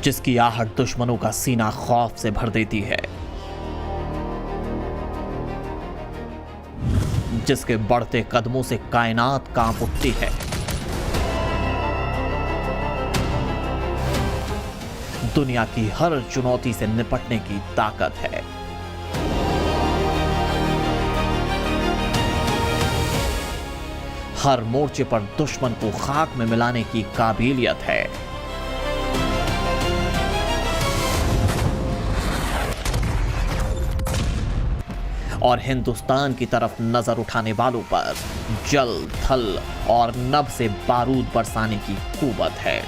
जिसकी आहट दुश्मनों का सीना खौफ से भर देती है, जिसके बढ़ते कदमों से कायनात कांप उठती है। दुनिया की हर चुनौती से निपटने की ताकत है। हर मोर्चे पर दुश्मन को खाक में मिलाने की काबिलियत है। और हिंदुस्तान की तरफ नजर उठाने वालों पर जल, थल और नभ से बारूद बरसाने की कुव्वत है।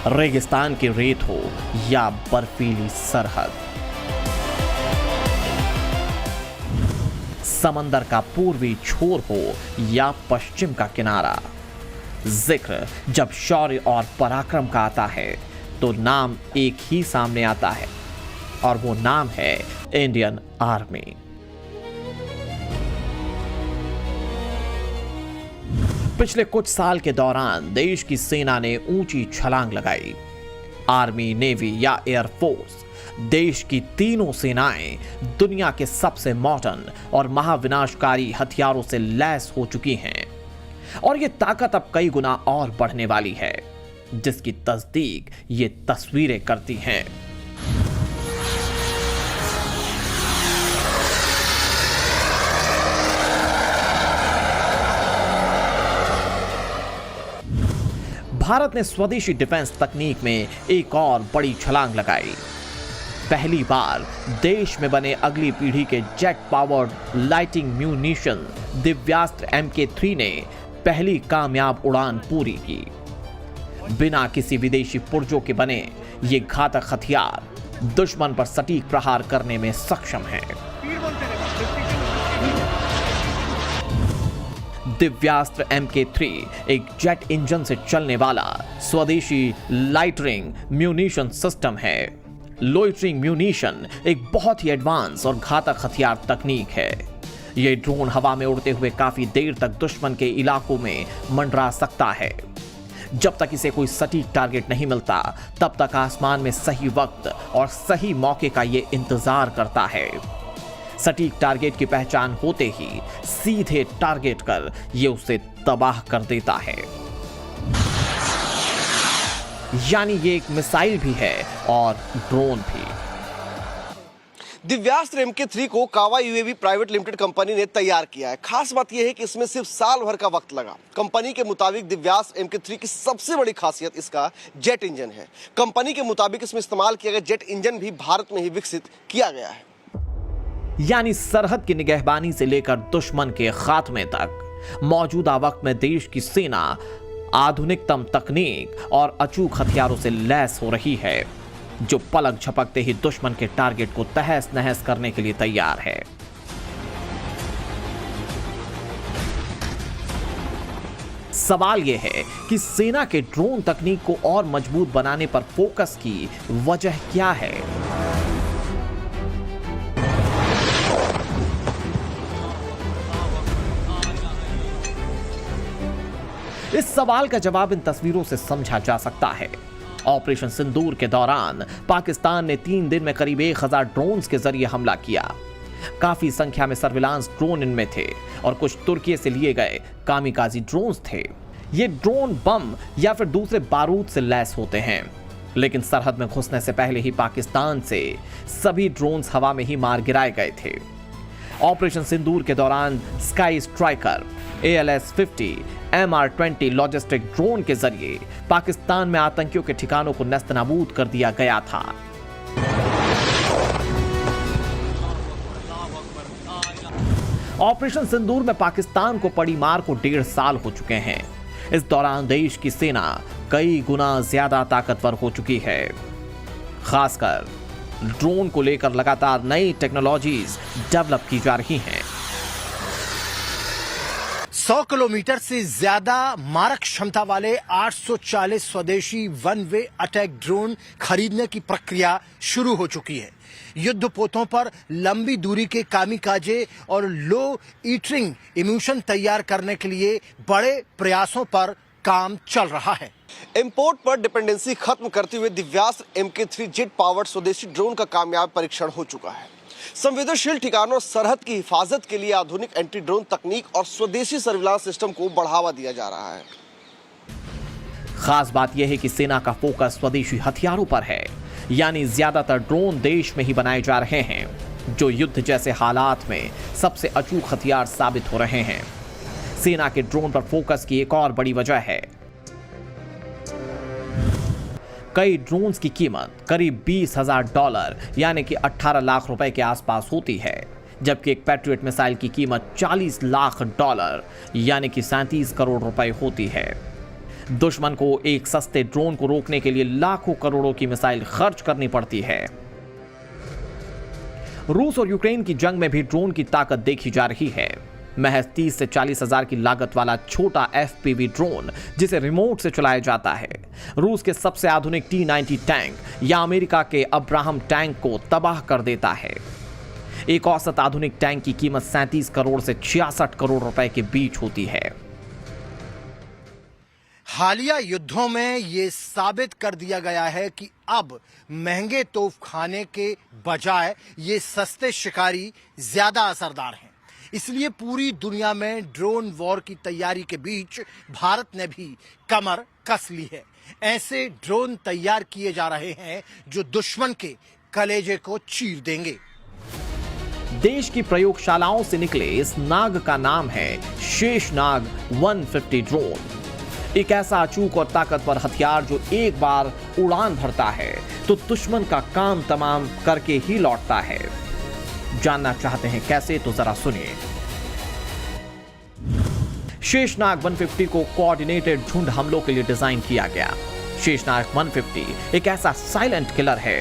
रेगिस्तान की रेत हो या बर्फीली सरहद, समंदर का पूर्वी छोर हो या पश्चिम का किनारा, जिक्र जब शौर्य और पराक्रम का आता है तो नाम एक ही सामने आता है, और वो नाम है इंडियन आर्मी। पिछले कुछ साल के दौरान देश की सेना ने ऊंची छलांग लगाई। आर्मी, नेवी या एयरफोर्स, देश की तीनों सेनाएं दुनिया के सबसे मॉडर्न और महाविनाशकारी हथियारों से लैस हो चुकी हैं, और ये ताकत अब कई गुना और बढ़ने वाली है, जिसकी तस्दीक ये तस्वीरें करती हैं। भारत ने स्वदेशी डिफेंस तकनीक में एक और बड़ी छलांग लगाई। पहली बार देश में बने अगली पीढ़ी के jet powered lighting munition Divyastra MK3 ने पहली कामयाब उड़ान पूरी की। बिना किसी विदेशी पुर्जों के बने ये घातक हथियार दुश्मन पर सटीक प्रहार करने में सक्षम है। दिव्यास्त्र MK3 एक जेट इंजन से चलने वाला स्वदेशी लाइटरिंग म्यूनिशन सिस्टम है। लोइटरिंग म्यूनिशन एक बहुत ही एडवांस और घातक हथियार तकनीक है। यह ड्रोन हवा में उड़ते हुए काफी देर तक दुश्मन के इलाकों में मंडरा सकता है। जब तक इसे कोई सटीक टारगेट नहीं मिलता, तब तक आसमान में सही वक्त और सही मौके का यह इंतजार करता है। सटीक टारगेट की पहचान होते ही सीधे टारगेट कर यह उसे तबाह कर देता है। यानी ये एक मिसाइल भी है और ड्रोन भी। दिव्यास्त्र MK3 को कावा UAV प्राइवेट लिमिटेड कंपनी ने तैयार किया है। खास बात यह है कि इसमें सिर्फ साल भर का वक्त लगा। कंपनी के मुताबिक दिव्यास्त्र MK3 की सबसे बड़ी खासियत इसका जेट इंजन है। कंपनी के मुताबिक इसमें इस्तेमाल किया गया जेट इंजन भी भारत में ही विकसित किया गया है। यानी सरहद की निगहबानी से लेकर दुश्मन के खात्मे तक मौजूदा वक्त में देश की सेना आधुनिकतम तकनीक और अचूक हथियारों से लैस हो रही है, जो पलक झपकते ही दुश्मन के टारगेट को तहस नहस करने के लिए तैयार है। सवाल यह है कि सेना के ड्रोन तकनीक को और मजबूत बनाने पर फोकस की वजह क्या है? इस सवाल का जवाब इन तस्वीरों से समझा जा सकता है। ऑपरेशन सिंदूर के दौरान पाकिस्तान ने 3 दिन में करीब 1000 ड्रोन्स के जरिए हमला किया। काफी संख्या में सर्विलांस ड्रोन इनमें थे और कुछ तुर्की से लिए गए कामिकाजी ड्रोन्स थे। ये ड्रोन बम या फिर दूसरे बारूद से लैस होते हैं, लेकिन सरहद में घुसने से पहले ही पाकिस्तान से सभी ड्रोन्स हवा में ही मार गिराए गए थे। ऑपरेशन सिंदूर के दौरान sky striker, ALS-50, MR-20 logistic drone के जरिए पाकिस्तान में आतंकियों के ठिकानों को नस्तनाबूद कर दिया गया था। ऑपरेशन सिंदूर में पाकिस्तान को पड़ी मार को 1.5 साल हो चुके हैं। इस दौरान देश की सेना कई गुना ज्यादा ताकतवर हो चुकी है। खासकर ड्रोन को लेकर लगातार नई टेक्नोलॉजीज डेवलप की जा रही हैं। 100 किलोमीटर से ज्यादा मारक क्षमता वाले 840 स्वदेशी वन वे अटैक ड्रोन खरीदने की प्रक्रिया शुरू हो चुकी है। युद्ध पोतों पर लंबी दूरी के कामिकाजे और लो ईटरिंग इम्यूशन तैयार करने के लिए बड़े प्रयासों पर काम चल रहा है। इंपोर्ट पर डिपेंडेंसी खत्म करते हुए दिव्यास्त्र MK3 जेट पावर्ड स्वदेशी ड्रोन का कामयाब परीक्षण हो चुका है। संवेदनशील ठिकानों और सरहद की हिफाजत के लिए आधुनिक एंटी ड्रोन तकनीक और स्वदेशी सर्विलांस सिस्टम को बढ़ावा दिया जा रहा है। खास बात यह है कि सेना का फोकस स्वदेशी हथियारों पर है, यानी ज्यादातर ड्रोन देश में ही बनाए जा रहे हैं, जो युद्ध जैसे हालात में सबसे अचूक हथियार साबित हो रहे हैं। सेना के ड्रोन पर फोकस की एक और बड़ी वजह है, कई ड्रोन्स की कीमत करीब $20,000 यानी कि 18 लाख रुपए के आसपास होती है, जबकि एक पैट्रियट मिसाइल की कीमत $40 लाख यानी कि 37 करोड़ रुपए होती है। दुश्मन को एक सस्ते ड्रोन को रोकने के लिए लाखों करोड़ों की मिसाइल खर्च करनी पड़ती है। रूस और यूक्रेन की जंग में भी ड्रोन की ताकत देखी जा रही है। महज 30 से 40 हजार की लागत वाला छोटा FPV ड्रोन, जिसे रिमोट से चलाया जाता है, रूस के सबसे आधुनिक T-90 टैंक या अमेरिका के अब्राहम टैंक को तबाह कर देता है। एक औसत आधुनिक टैंक की कीमत 37 करोड़ से 66 करोड़ रुपए के बीच होती है। हालिया युद्धों में ये साबित कर दिया गया है कि अब महंगे तोपखाने के बजाय ये सस्ते शिकारी ज्यादा असरदार हैं। इसलिए पूरी दुनिया में ड्रोन वॉर की तैयारी के बीच भारत ने भी कमर कस ली है। ऐसे ड्रोन तैयार किए जा रहे हैं जो दुश्मन के कलेजे को चीर देंगे। देश की प्रयोगशालाओं से निकले इस नाग का नाम है शेषनाग 150 ड्रोन। एक ऐसा अचूक और ताकतवर हथियार जो एक बार उड़ान भरता है तो दुश्मन का काम तमाम करके ही लौटता है। जानना चाहते हैं कैसे? तो जरा सुनिए। शेषनाग 150 को कोऑर्डिनेटेड झुंड हमलों के लिए डिजाइन किया गया। शेषनाग 150 एक ऐसा साइलेंट किलर है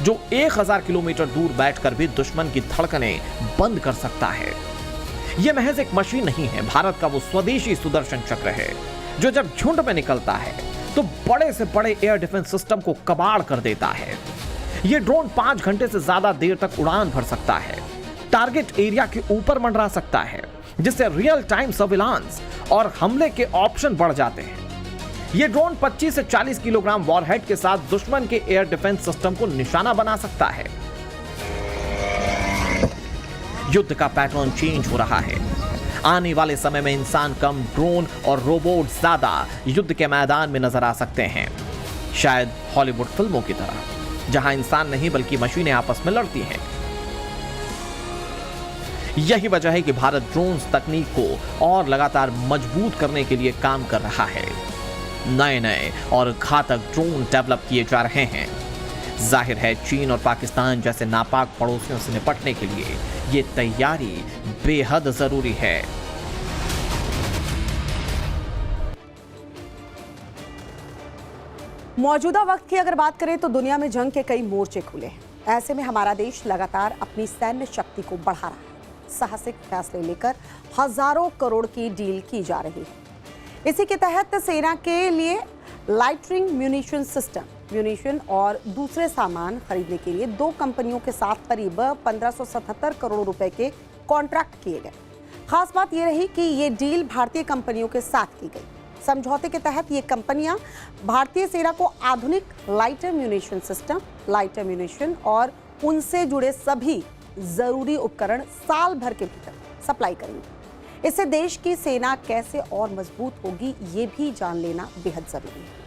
जो 1000 किलोमीटर दूर बैठकर भी दुश्मन की धड़कनें बंद कर सकता है। यह महज एक मशीन नहीं है, भारत का वो स्वदेशी सुदर्शन चक्र है जो जब झुंड में निकलता है तो बड़े से बड़े एयर डिफेंस सिस्टम को कबाड़ कर देता है। यह ड्रोन 5 घंटे से ज्यादा देर तक उड़ान भर सकता है, टारगेट एरिया के ऊपर मंडरा सकता है, जिससे रियल टाइम सर्विलांस और हमले के ऑप्शन बढ़ जाते हैं। यह ड्रोन 25 से 40 किलोग्राम वॉरहेड के साथ दुश्मन के एयर डिफेंस सिस्टम को निशाना बना सकता है। युद्ध का पैटर्न चेंज हो रहा है। आने वाले समय में इंसान कम, ड्रोन और रोबोट ज्यादा युद्ध के मैदान में नजर आ सकते हैं, शायद हॉलीवुड फिल्मों की तरह, जहां इंसान नहीं बल्कि मशीनें आपस में लड़ती हैं। यही वजह है कि भारत ड्रोन्स तकनीक को और लगातार मजबूत करने के लिए काम कर रहा है। नए और घातक ड्रोन डेवलप किए जा रहे हैं। जाहिर है चीन और पाकिस्तान जैसे नापाक पड़ोसियों से निपटने के लिए ये तैयारी बेहद जरूरी है। मौजूदा वक्त की अगर बात करें तो दुनिया में जंग के कई मोर्चे खुले हैं। ऐसे में हमारा देश लगातार अपनी सैन्य शक्ति को बढ़ा रहा है। साहसिक फैसले लेकर हजारों करोड़ की डील की जा रही है। इसी के तहत सेना के लिए लाइटरिंग म्यूनिशन सिस्टम, म्यूनिशन और दूसरे सामान खरीदने के लिए 2 कंपनियों के साथ करीब 1577 करोड़ रुपए के कॉन्ट्रैक्ट किए गए। खास बात यह रही कि ये डील भारतीय कंपनियों के साथ की गई। समझौते के तहत ये कंपनियां भारतीय सेना को आधुनिक lighter munition system, lighter munition और उनसे जुड़े सभी जरूरी उपकरण साल भर के भीतर सप्लाई करेंगे। इससे देश की सेना कैसे और मजबूत होगी ये भी जान लेना बेहद जरूरी है।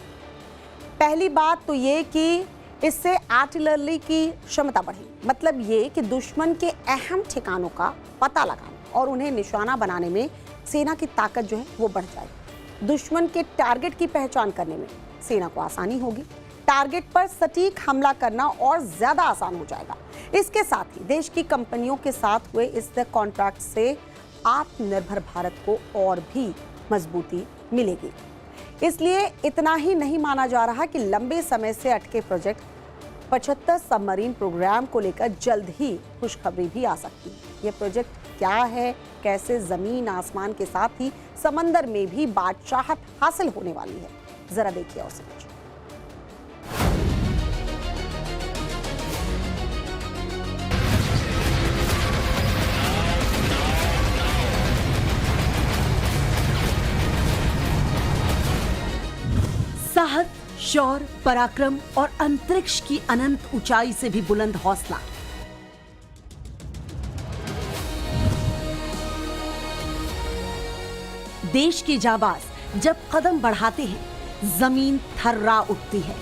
पहली बात तो ये कि इससे आर्टिलरी की क्षमता बढ़ेगी। मतलब ये कि दुश्मन के अहम ठिकानों का पता लगाना और उन्हें निशाना बनाने में सेना की ताकत जो है वो बढ़ जाएगी। दुश्मन के टारगेट की पहचान करने में सेना को आसानी होगी। टारगेट पर सटीक हमला करना और ज्यादा आसान हो जाएगा। इसके साथ ही देश की कंपनियों के साथ हुए इस कॉन्ट्रैक्ट से आत्मनिर्भर भारत को और भी मजबूती मिलेगी। इसलिए इतना ही नहीं माना जा रहा कि लंबे समय से अटके प्रोजेक्ट 75 सबमरीन प्रोग्राम को लेकर जल्द ही खुशखबरी भी आ सकती है। ये प्रोजेक्ट क्या है, कैसे जमीन आसमान के साथ ही समंदर में भी बादशाहत हासिल होने वाली है, जरा देखिए और समझिए। साहस, शौर्य, पराक्रम और अंतरिक्ष की अनंत ऊंचाई से भी बुलंद हौसला। देश के जाबाज जब कदम बढ़ाते हैं, जमीन थर्रा उठती है।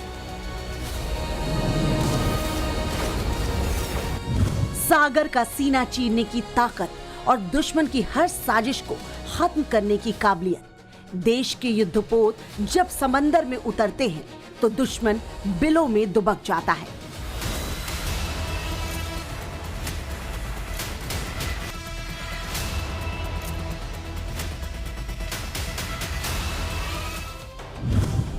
सागर का सीना चीरने की ताकत और दुश्मन की हर साजिश को खत्म करने की काबिलियत। देश के युद्धपोत जब समंदर में उतरते हैं तो दुश्मन बिलों में दुबक जाता है।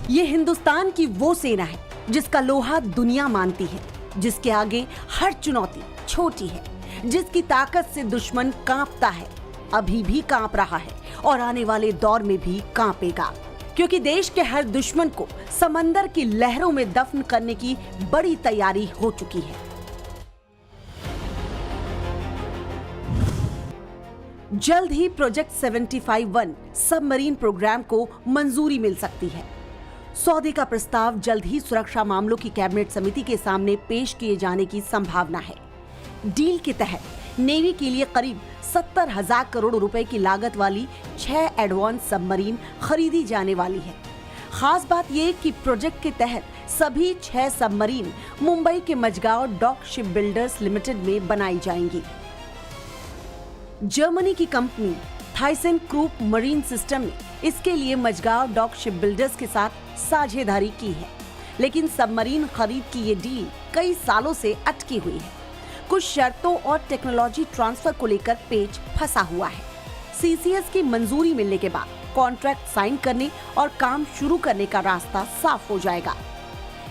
ये हिंदुस्तान की वो सेना है जिसका लोहा दुनिया मानती है, जिसके आगे हर चुनौती छोटी है, जिसकी ताकत से दुश्मन कांपता है, अभी भी कांप रहा है और आने वाले दौर में भी कांपेगा, क्योंकि देश के हर दुश्मन को समंदर की लहरों में दफन करने की बड़ी तैयारी हो चुकी है। जल्द ही प्रोजेक्ट 75-1 सबमरीन प्रोग्राम को मंजूरी मिल सकती है। सौदे का प्रस्ताव जल्द ही सुरक्षा मामलों की कैबिनेट समिति के सामने पेश किए जाने की संभावना है। डील के तहत नेवी के लिए करीब 70,000 करोड़ रुपए की लागत वाली 6 एडवांस सबमरीन खरीदी जाने वाली है। खास बात यह कि प्रोजेक्ट के तहत सभी 6 सबमरीन मुंबई के Mazagon dock ship builders limited में बनाई जाएंगी। जर्मनी की company Thyssen Krupp marine system ने इसके लिए मझगांव डॉक शिप बिल्डर्स के साथ साझेदारी की है, लेकिन सबमरीन खरीद की ये डील कई सालों से अटकी हुई है। कुछ शर्तों और टेक्नोलॉजी ट्रांसफर को लेकर पेच फंसा हुआ है। सीसीएस की मंजूरी मिलने के बाद कॉन्ट्रैक्ट साइन करने और काम शुरू करने का रास्ता साफ हो जाएगा।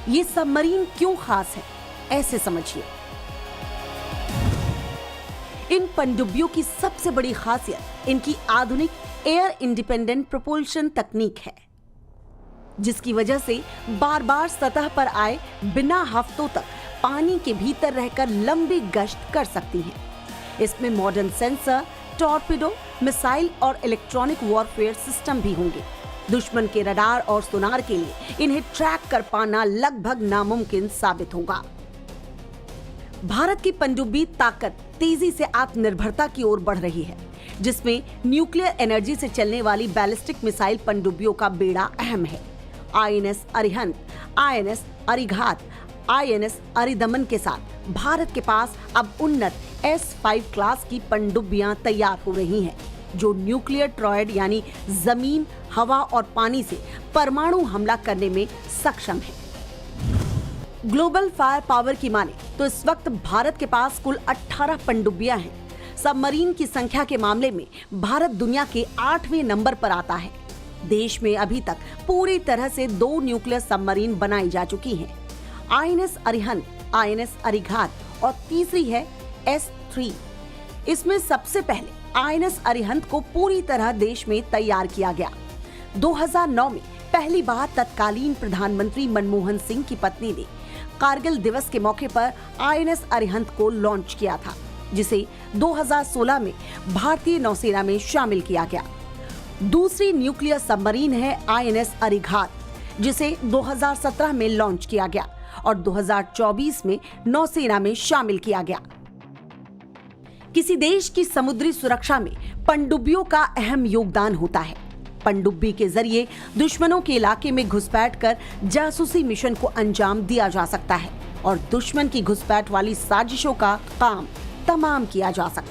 ये सबमरीन क्यों खास है, ऐसे समझिए। इन पनडुब्बियों की सबसे बड़ी खासियत इनकी आधुनिक एयर इंडिपेंडेंट प्रोपल्शन तकनीक है, जिसकी वजह से बार बार सतह पर आए बिना हफ्तों तक पानी के भीतर रहकर लंबी गश्त कर सकती हैं। इसमें मॉडर्न सेंसर, टॉर्पिडो, मिसाइल और इलेक्ट्रॉनिक वॉरफेयर सिस्टम भी होंगे। दुश्मन के रडार और सोनार के लिए इन्हें ट्रैक कर पाना लगभग नामुमकिन साबित होगा। भारत की पनडुब्बी ताकत तेजी से आत्मनिर्भरता की ओर बढ़ रही है, जिसमें न्यूक्लियर एनर्जी से चलने वाली बैलिस्टिक मिसाइल पनडुब्बियों का बेड़ा अहम है। INS Arihant, INS Arighat, INS Aridaman के साथ भारत के पास अब उन्नत S5 क्लास की पनडुब्बियां तैयार हो रही हैं, जो न्यूक्लियर ट्रॉयड यानी जमीन, हवा और पानी से परमाणु हमला करने में सक्षम है। ग्लोबल फायर पावर की माने तो इस वक्त भारत के पास कुल 18 पनडुब्बियां हैं। सबमरीन की संख्या के मामले में भारत दुनिया के 8वें नंबर पर आता है। देश में अभी तक पूरी तरह से 2 न्यूक्लियर सबमरीन बनाई जा चुकी हैं, आईएनएस अरिहंत, आईएनएस अरिघात और तीसरी है S3। इसमें सबसे पहले आईएनएस अरिहंत को पूरी तरह देश में तैयार किया गया। 2009 में पहली बार तत्कालीन प्रधानमंत्री मनमोहन सिंह की पत्नी ने कारगिल दिवस के मौके पर आईएनएस अरिहंत को लॉन्च किया था, जिसे 2016 में भारतीय नौसेना में शामिल किया गया। दूसरी न्यूक्लियर सबमरीन है आईएनएस अरिघात, जिसे 2017 में लॉन्च किया गया और 2024 में नौसेना में शामिल किया गया। किसी देश की समुद्री सुरक्षा में पनडुब्बियों का अहम योगदान होता है। पनडुब्बी के जरिए दुश्मनों के इलाके में घुसपैठ कर जासूसी मिशन को अंजाम दिया जा सकता है और दुश्मन की घुसपैठ वाली साजिशों का काम तमाम किया जा सकता है।